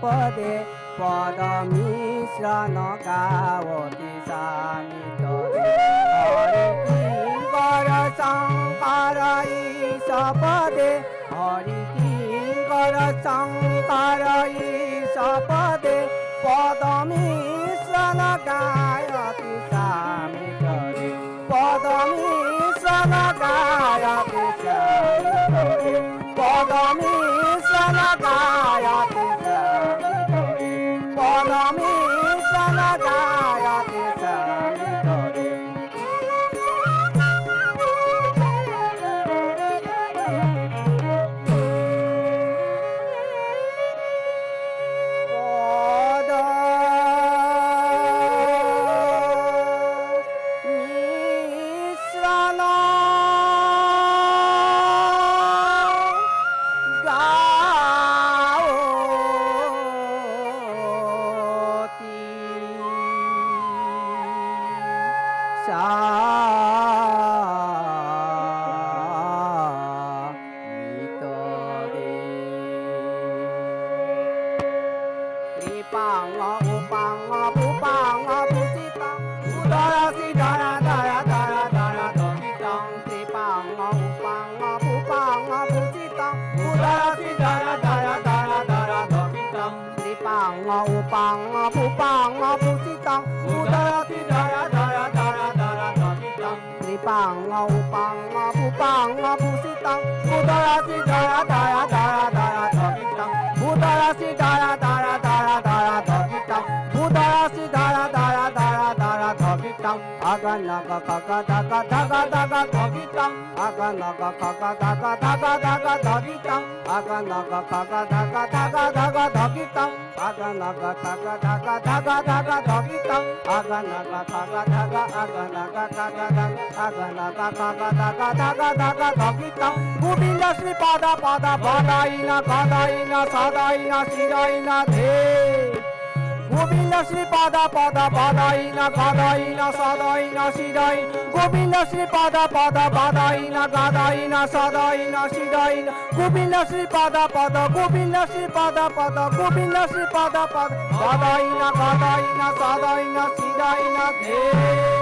পদে পদ মিশ্রণ গাওতি সামিতরে হরি কিঙ্কর শঙ্কর ঈশ পদে হরি কিঙ্কর শঙ্কর ঈশ পদে পদ মিশ্রণ গায়তি সামিতরে পদ মিশ্রণ গায়তি সামিতরে পদ মিশ্রণ গায়তি সামিতরে পদ মিশ্রণ গায়তি সামিতরে Aganaga kaga daga daga daga dogitang Aganaga kaga daga daga daga dogitang Aganaga kaga daga daga daga dogitang Aganaga kaga daga daga daga dogitang Aganaga kaga daga aganaga kaga daga Aganaga kaga daga daga daga dogitang Govinda Shri Pada Pada Badaina Badaina Sadaina Shiraina De Govinda Shri Pada Pada Badaina Gadaina Sadaina Shiraina Govinda Shri Pada Pada Badaina Gadaina Sadaina Shiraina Govinda Shri Pada Pada Govinda Shri Pada Pada Govinda Shri Pada Pada Badaina Gadaina Sadaina Shiraina De